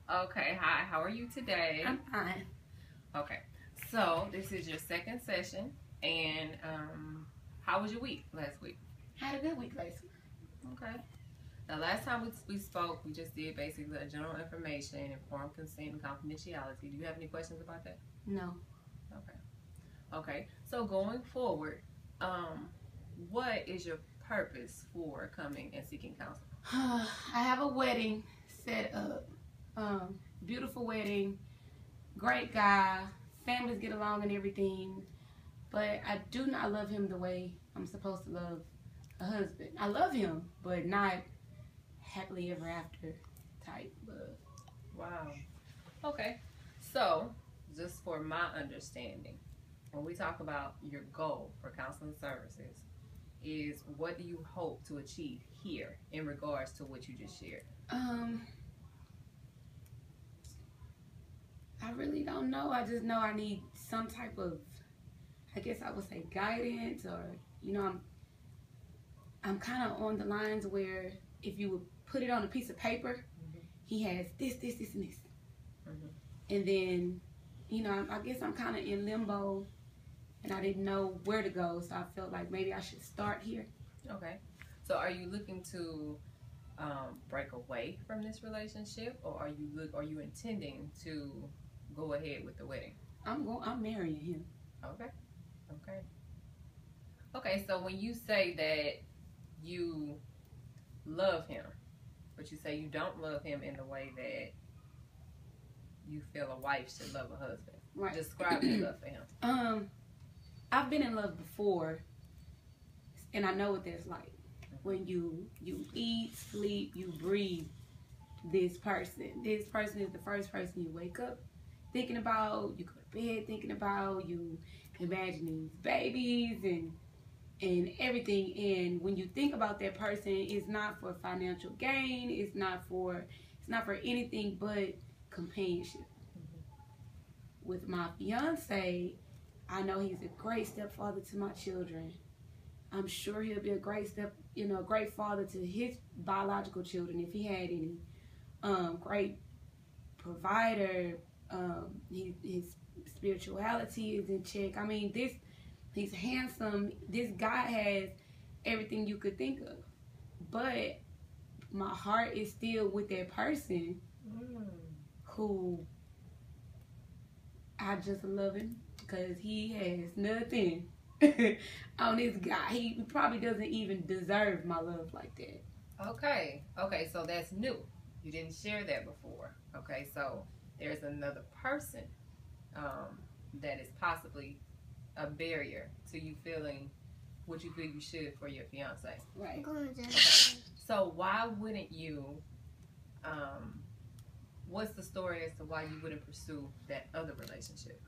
Okay, hi, how are you today? I'm fine. Okay, so this is your second session, and how was your week last week? Had a good week last week. Okay. Now, last time we spoke, we just did basically a general information, informed consent, and confidentiality. Do you have any questions about that? No. Okay. Okay, so going forward, what is your purpose for coming and seeking counsel? I have a wedding set up. Beautiful wedding. Great guy. Families get along and everything. But I do not love him the way I'm supposed to love a husband. I love him, but not happily ever after type love. Wow. Okay. So, just for my understanding, when we talk about your goal for counseling services, is what do you hope to achieve here in regards to what you just shared? I really don't know. I just know I need some type of, I guess I would say, guidance, or I'm kind of on the lines where if you would put it on a piece of paper, he has this, and this. And then, I guess I'm kind of in limbo, and I didn't know where to go, so I felt like maybe I should start here. Okay. So are you looking to break away from this relationship, or are you intending to go ahead with the wedding? I'm marrying him. Okay. Okay. Okay, so when you say that you love him, but you say you don't love him in the way that you feel a wife should love a husband. Right. Describe your love for him. I've been in love before, and I know what that's like. When you eat, sleep, you breathe this person. This person is the first person you wake up thinking about, you go to bed thinking about, you imagine these babies and everything. And when you think about that person, it's not for financial gain, it's not for anything but companionship. With my fiance, I know he's a great stepfather to my children. I'm sure he'll be a great great father to his biological children if he had any. Great provider. His spirituality is in check. I mean, he's handsome. This guy has everything you could think of. But my heart is still with that person who I just love him because he has nothing on this guy. He probably doesn't even deserve my love like that. Okay, so that's new. You didn't share that before. Okay, so there's another person that is possibly a barrier to you feeling what you feel you should for your fiance. Right. Okay. So why wouldn't you, what's the story as to why you wouldn't pursue that other relationship?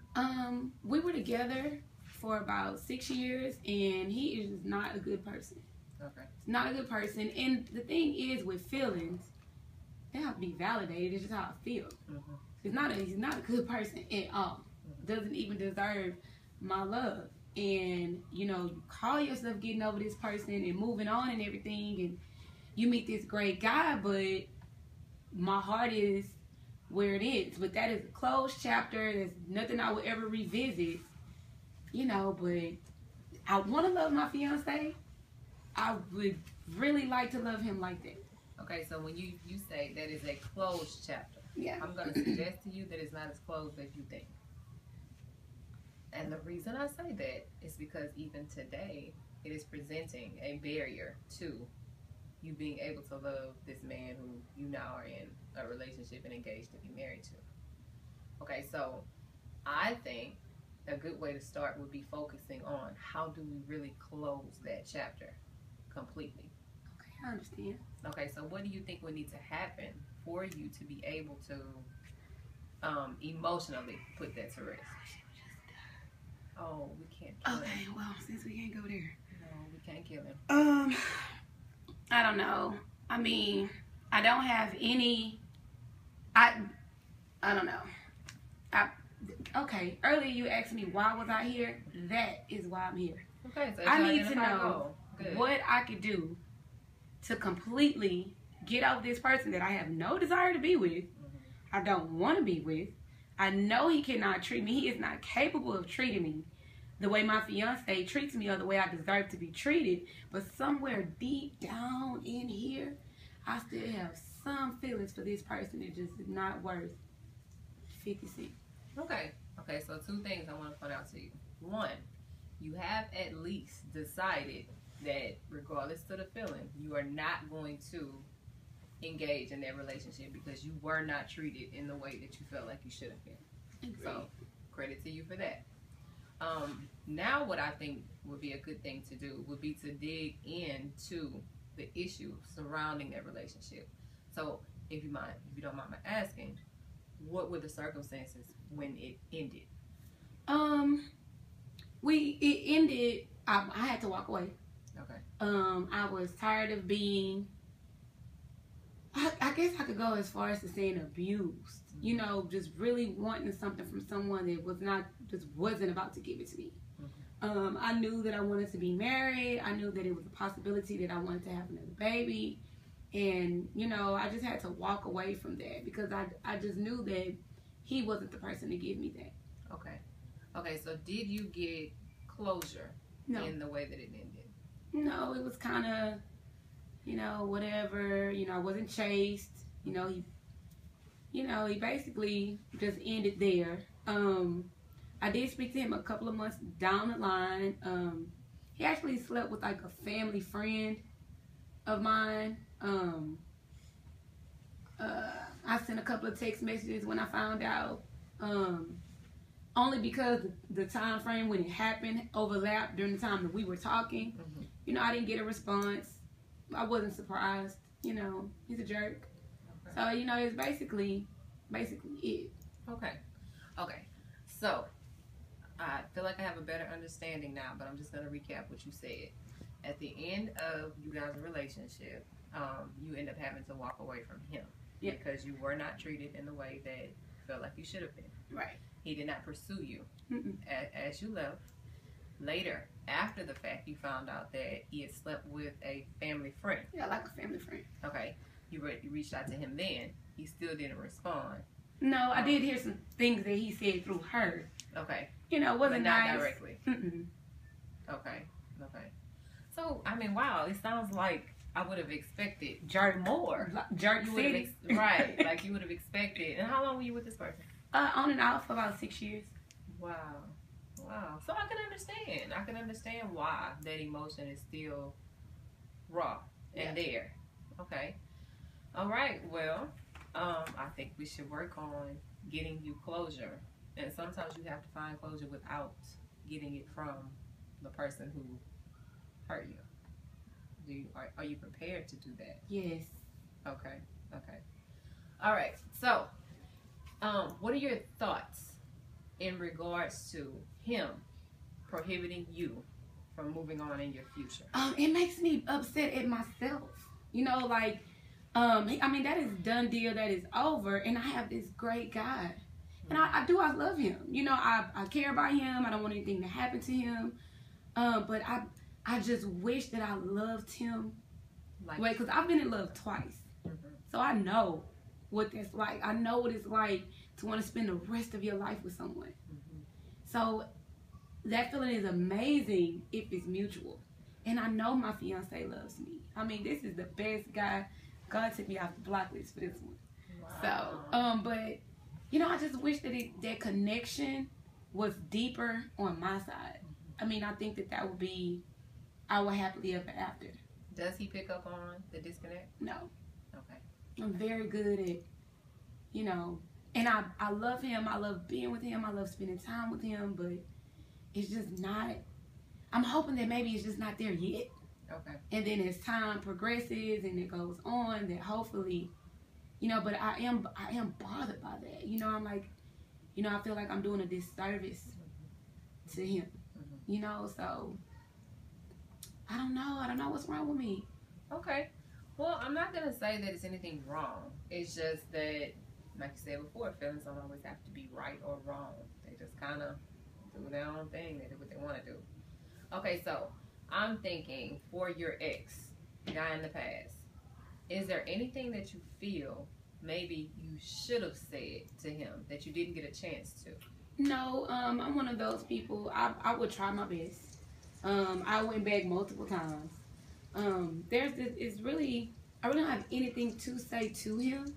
We were together for about 6 years, and he is not a good person. Okay. Not a good person. And the thing is, with feelings, they have to be validated. It's just how I feel. He's not a good person at all. Doesn't even deserve my love. And you call yourself getting over this person and moving on and everything, and you meet this great guy, but my heart is where it is. But that is a closed chapter. There's nothing I would ever revisit. But I want to love my fiance. I would really like to love him like that. Okay, so when you say that is a closed chapter, yeah, I'm going to suggest to you that it's not as closed as you think. And the reason I say that is because even today, it is presenting a barrier to you being able to love this man who you now are in a relationship and engaged to be married to. Okay, so I think a good way to start would be focusing on how do we really close that chapter completely. Okay, I understand. Okay, so what do you think would need to happen for you to be able to emotionally put that to rest? Oh, we can't kill him. Okay, well, since we can't go there. No, we can't kill him. I don't know. I mean, I don't have any, I don't know. Okay, earlier you asked me why was I here. That is why I'm here. Okay, so I need to know what I could do to completely get off this person that I have no desire to be with, I don't want to be with. I know he cannot treat me. He is not capable of treating me the way my fiance treats me or the way I deserve to be treated. But somewhere deep down in here, I still have some feelings for this person that just is not worth 50 cents. Okay. Okay, so 2 things I want to point out to you. 1, you have at least decided that regardless of the feeling, you are not going to engage in that relationship because you were not treated in the way that you felt like you should have been. Agreed. So, credit to you for that. Now what I think would be a good thing to do would be to dig into the issue surrounding that relationship. So, if you don't mind my asking, what were the circumstances when it ended? It ended. I had to walk away. Okay. I was tired of being. I guess I could go as far as to saying abused. You know, just really wanting something from someone that wasn't about to give it to me. I knew that I wanted to be married. I knew that it was a possibility that I wanted to have another baby. And, you know, I just had to walk away from that because I just knew that he wasn't the person to give me that. Okay. Okay, so did you get closure in the way that it ended? No, it was kind of, you know, whatever. You know, I wasn't chased. You know, he basically just ended there. I did speak to him a couple of months down the line. He actually slept with like a family friend of mine. I sent a couple of text messages when I found out. Only because the time frame when it happened overlapped during the time that we were talking. You know, I didn't get a response. I wasn't surprised. You know, he's a jerk. Okay. So, you know, it's basically it. Okay. Okay. So, I feel like I have a better understanding now, but I'm just going to recap what you said. At the end of you guys' relationship, you end up having to walk away from him because you were not treated in the way that you felt like you should have been. Right. He did not pursue you as you left. Later, after the fact, you found out that he had slept with a family friend. Yeah, like a family friend. Okay. You reached out to him then. He still didn't respond. No, I did hear some things that he said through her. Okay. You know, it wasn't but not nice. Directly. Okay. Okay. So, I mean, wow, it sounds like I would have expected more. Jerk City. Right. Like you would have expected. And how long were you with this person? On and off for about 6 years. Wow. Wow. So I can understand. I can understand why that emotion is still raw and there. Okay. All right. Well, I think we should work on getting you closure. And sometimes you have to find closure without getting it from the person who hurt you. Are you prepared to do that? Yes. Okay. Okay. All right. So, what are your thoughts in regards to him prohibiting you from moving on in your future? It makes me upset at myself. You know, like, I mean, that is done deal. That is over. And I have this great guy. And I love him. You know, I care about him. I don't want anything to happen to him. But I just wish that I loved him. Because I've been in love twice. So I know what that's like. I know what it's like to want to spend the rest of your life with someone. So that feeling is amazing if it's mutual. And I know my fiance loves me. I mean, this is the best guy. God took me off the block list for this one. Wow. So, but, you know, I just wish that that connection was deeper on my side. I mean, I think that would be our happily ever after. Does he pick up on the disconnect? No. Okay. I'm very good at, you know, and I love him. I love being with him. I love spending time with him, but it's just not, I'm hoping that maybe it's just not there yet. Okay. And then as time progresses and it goes on, that hopefully, you know, but I am bothered by that. You know, I'm like, you know, I feel like I'm doing a disservice to him. You know, so I don't know what's wrong with me. Okay. Well, I'm not gonna say that it's anything wrong. It's just that, like you said before, feelings don't always have to be right or wrong. They just kind of do their own thing. They do what they want to do. Okay, so I'm thinking for your ex, guy in the past, is there anything that you feel maybe you should have said to him that you didn't get a chance to? No, I'm one of those people. I would try my best. I went back multiple times. There's this. It's really. I really don't have anything to say to him.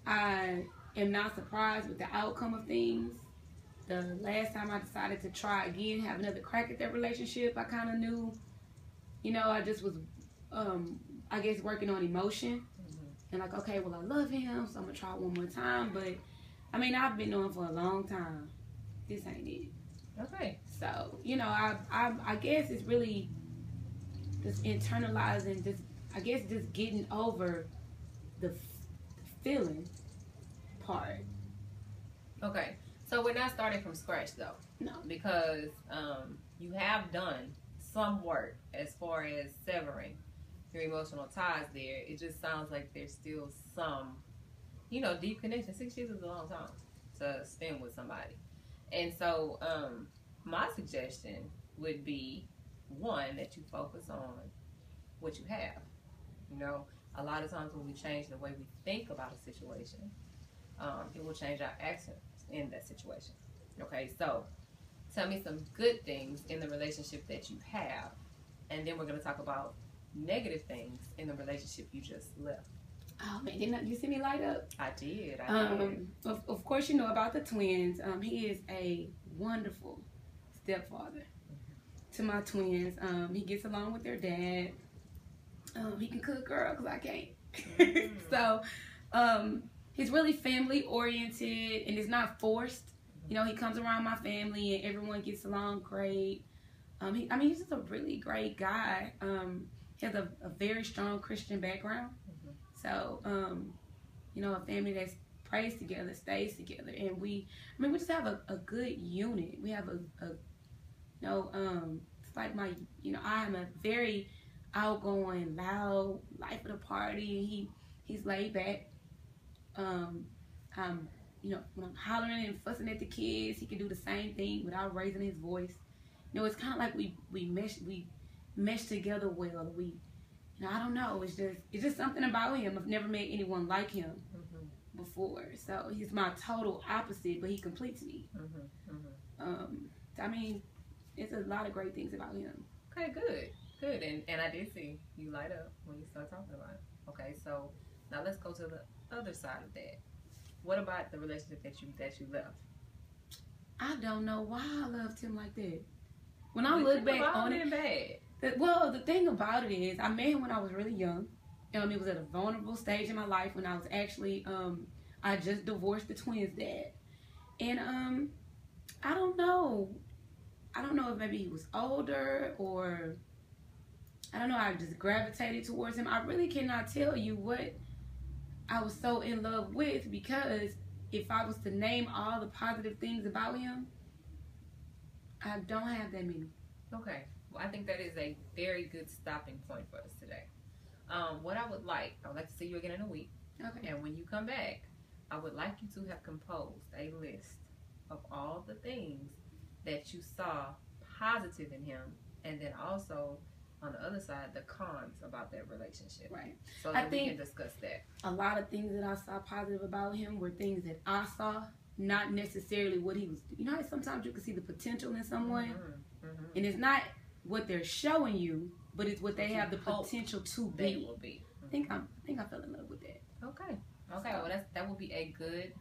I am not surprised with the outcome of things. The last time I decided to try again, have another crack at that relationship, I kind of knew, I just was, I guess, working on emotion. And like, okay, well, I love him, so I'm going to try it one more time. But, I mean, I've been knowing for a long time. This ain't it. Okay. So, I guess it's really just internalizing, just getting over the feeling part. Okay. So we're not starting from scratch, though. No. Because you have done some work as far as severing your emotional ties there. It just sounds like there's still some, deep connection. 6 years is a long time to spend with somebody. And so my suggestion would be, one, that you focus on what you have. A lot of times when we change the way we think about a situation, it will change our actions in that situation. Okay, so tell me some good things in the relationship that you have, and then we're going to talk about negative things in the relationship you just left. Oh man, did you see me light up? I did. Of course, you know about the twins. He is a wonderful stepfather to my twins. He gets along with their dad. He can cook, girl, because I can't. So, he's really family oriented and it's not forced. He comes around my family and everyone gets along great. He's just a really great guy. He has a very strong Christian background. So, a family that prays together, stays together, and we just have a good unit. We have it's like I am a very outgoing, loud, life of the party. He's laid back. When I'm hollering and fussing at the kids, he can do the same thing without raising his voice. It's kind of like we mesh together well. I don't know. It's just something about him. I've never met anyone like him before. So he's my total opposite, but he completes me. It's a lot of great things about him. Okay, good. And I did see you light up when you start talking about it. Okay, so now let's go to the other side of that. What about the relationship that you left? I don't know why I loved him like that. When I look back on it, the thing about it is, I met him when I was really young. It was at a vulnerable stage in my life when I was actually, I just divorced the twins' dad. And I don't know if maybe he was older or, I don't know, I just gravitated towards him. I really cannot tell you what I was so in love with, because if I was to name all the positive things about him, I don't have that many. Okay. Well, I think that is a very good stopping point for us today. What I would like to see you again in a week. Okay. And when you come back, I would like you to have composed a list of all the things that you saw positive in him, and then also on the other side, the cons about that relationship. Right. So that we can discuss that. A lot of things that I saw positive about him were things that I saw, not necessarily what he was. Sometimes you can see the potential in someone, and it's not what they're showing you, but it's what they have the potential to be. They will be. I think I fell in love with that. Okay. Well, that will be a good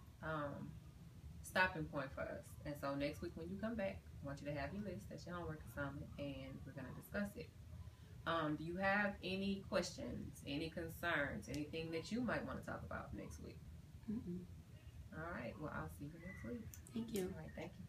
stopping point for us. And so next week when you come back, I want you to have your list. That's your homework assignment, and we're going to discuss it. Do you have any questions, any concerns, anything that you might want to talk about next week? All right. Well, I'll see you next week. Thank you. All right. Thank you.